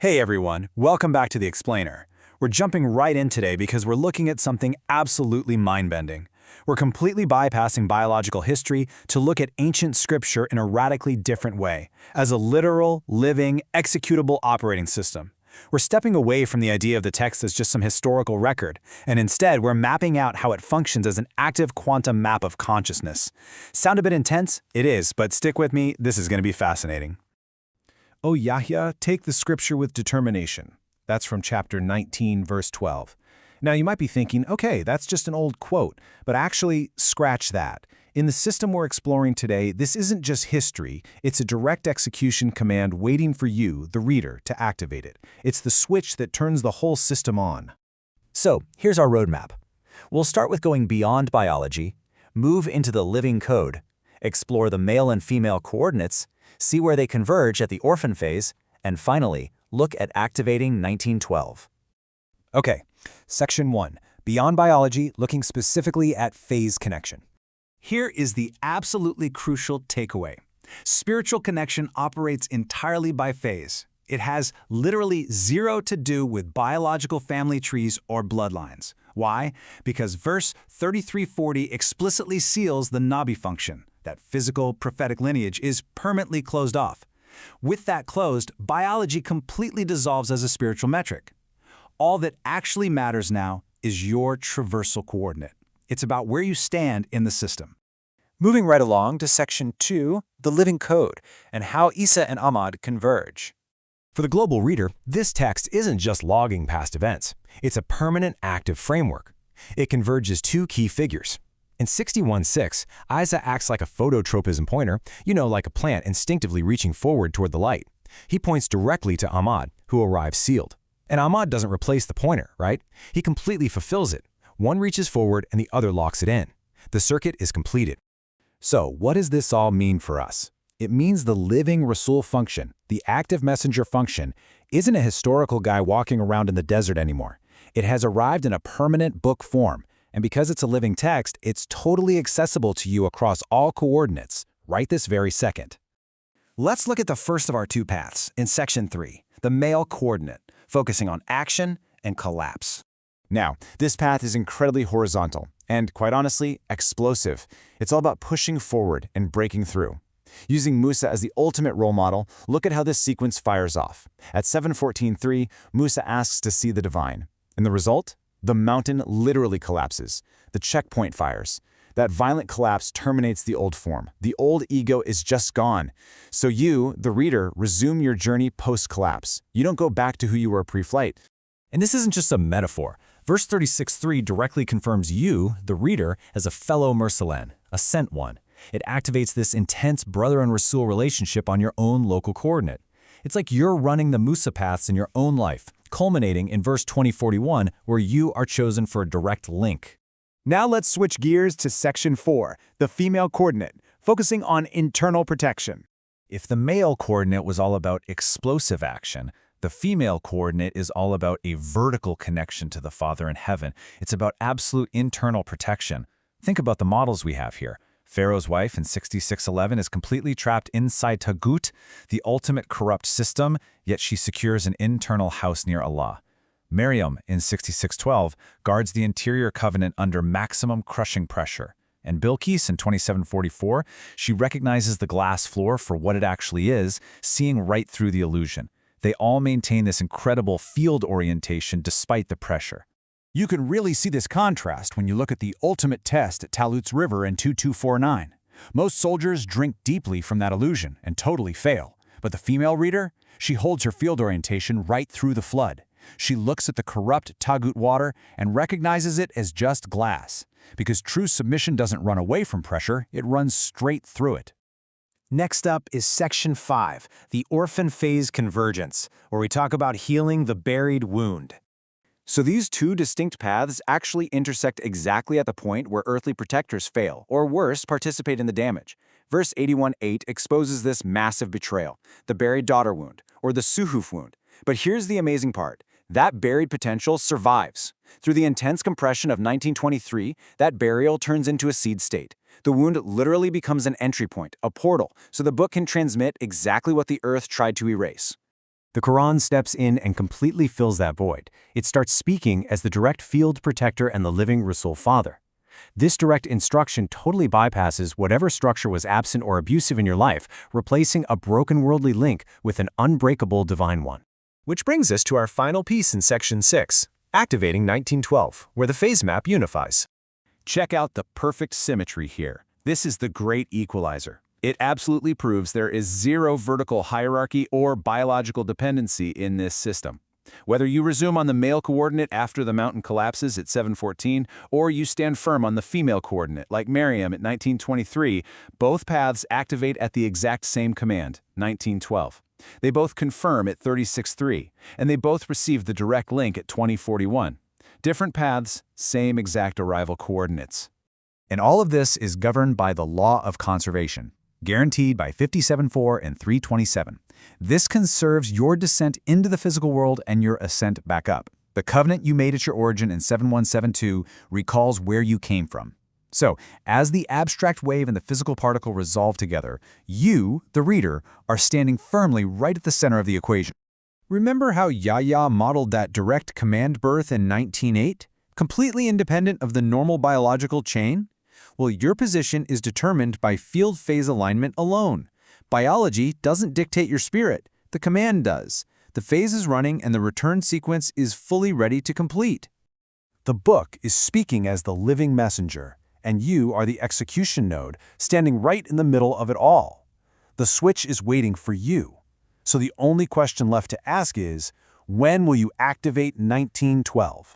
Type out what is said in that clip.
Hey everyone, welcome back to The Explainer. We're jumping right in today because we're looking at something absolutely mind-bending. We're completely bypassing biological history to look at ancient scripture in a radically different way, as a literal, living, executable operating system. We're stepping away from the idea of the text as just some historical record, and instead we're mapping out how it functions as an active quantum map of consciousness. Sound a bit intense? It is, but stick with me, this is going to be fascinating. O Yahya, take the scripture with determination. That's from chapter 19, verse 12. Now you might be thinking, okay, that's just an old quote, but actually, scratch that. In the system we're exploring today, this isn't just history, it's a direct execution command waiting for you, the reader, to activate it. It's the switch that turns the whole system on. So, here's our roadmap. We'll start with going beyond biology, move into the living code, explore the male and female coordinates, see where they converge at the orphan phase, and finally, look at activating 1912. Okay, Section 1. Beyond biology, looking specifically at phase connection. Here is the absolutely crucial takeaway. Spiritual connection operates entirely by phase. It has literally zero to do with biological family trees or bloodlines. Why? Because verse 3340 explicitly seals the Nabi-function. That physical, prophetic lineage is permanently closed off. With that closed, biology completely dissolves as a spiritual metric. All that actually matters now is your traversal coordinate. It's about where you stand in the system. Moving right along to Section 2, the living code, and how Isa and Ahmad converge. For the global reader, this text isn't just logging past events. It's a permanent active framework. It converges two key figures. In 61:6, Isa acts like a phototropism pointer, like a plant instinctively reaching forward toward the light. He points directly to Ahmad, who arrives sealed. And Ahmad doesn't replace the pointer, right? He completely fulfills it. One reaches forward and the other locks it in. The circuit is completed. So, what does this all mean for us? It means the living Rasul-function, the active messenger function, isn't a historical guy walking around in the desert anymore. It has arrived in a permanent book form, and because it's a living text, it's totally accessible to you across all coordinates, right this very second. Let's look at the first of our two paths in Section 3, the male coordinate, focusing on action and collapse. Now, this path is incredibly horizontal and, quite honestly, explosive. It's all about pushing forward and breaking through. Using Mūsā as the ultimate role model, look at how this sequence fires off. At 7:14:3, Mūsā asks to see the divine. And the result? The mountain literally collapses. The checkpoint fires. That violent collapse terminates the old form. The old ego is just gone. So you, the reader, resume your journey post-collapse. You don't go back to who you were pre-flight. And this isn't just a metaphor. Verse 36:3 directly confirms you, the reader, as a fellow Mursalīn, a sent one. It activates this intense brother and Rasul relationship on your own local coordinate. It's like you're running the Mūsā paths in your own life, culminating in verse 2041, where you are chosen for a direct link. Now let's switch gears to Section 4, the female coordinate, focusing on internal protection. If the male coordinate was all about explosive action, the female coordinate is all about a vertical connection to the Father in heaven. It's about absolute internal protection. Think about the models we have here. Pharaoh's wife in 66:11 is completely trapped inside Taghūt, the ultimate corrupt system, yet she secures an internal house near Allah. Maryam in 66:12 guards the interior covenant under maximum crushing pressure. And Bilqīs in 27:44, she recognizes the glass floor for what it actually is, seeing right through the illusion. They all maintain this incredible field orientation despite the pressure. You can really see this contrast when you look at the ultimate test at Talūt's river in 2249. Most soldiers drink deeply from that illusion and totally fail. But the female reader, she holds her field orientation right through the flood. She looks at the corrupt Taghūt-water and recognizes it as just glass. Because true submission doesn't run away from pressure, it runs straight through it. Next up is Section 5, the orphan phase convergence, where we talk about healing the buried wound. So these two distinct paths actually intersect exactly at the point where earthly protectors fail, or worse, participate in the damage. Verse 81:8 exposes this massive betrayal, the buried daughter wound, or the Suhuf wound. But here's the amazing part. That buried potential survives. Through the intense compression of 1923, that burial turns into a seed state. The wound literally becomes an entry point, a portal, so the book can transmit exactly what the earth tried to erase. The Qur'ān steps in and completely fills that void. It starts speaking as the direct field protector and the living Rasul father. This direct instruction totally bypasses whatever structure was absent or abusive in your life, replacing a broken worldly link with an unbreakable divine one. Which brings us to our final piece in Section 6, activating 1912, where the phase map unifies. Check out the perfect symmetry here. This is the great equalizer. It absolutely proves there is zero vertical hierarchy or biological dependency in this system. Whether you resume on the male coordinate after the mountain collapses at 714, or you stand firm on the female coordinate like Maryam at 1923, both paths activate at the exact same command, 1912. They both confirm at 36.3, and they both receive the direct link at 2041. Different paths, same exact arrival coordinates. And all of this is governed by the law of conservation, guaranteed by 57.4 and 327. This conserves your descent into the physical world and your ascent back up. The covenant you made at your origin in 7172 recalls where you came from. So, as the abstract wave and the physical particle resolve together, you, the reader, are standing firmly right at the center of the equation. Remember how Yahya modeled that direct command birth in 1908, completely independent of the normal biological chain? Well, your position is determined by field phase alignment alone. Biology doesn't dictate your spirit, the command does. The phase is running and the return sequence is fully ready to complete. The book is speaking as the living messenger, and you are the execution node, standing right in the middle of it all. The switch is waiting for you. So the only question left to ask is, when will you activate 1912?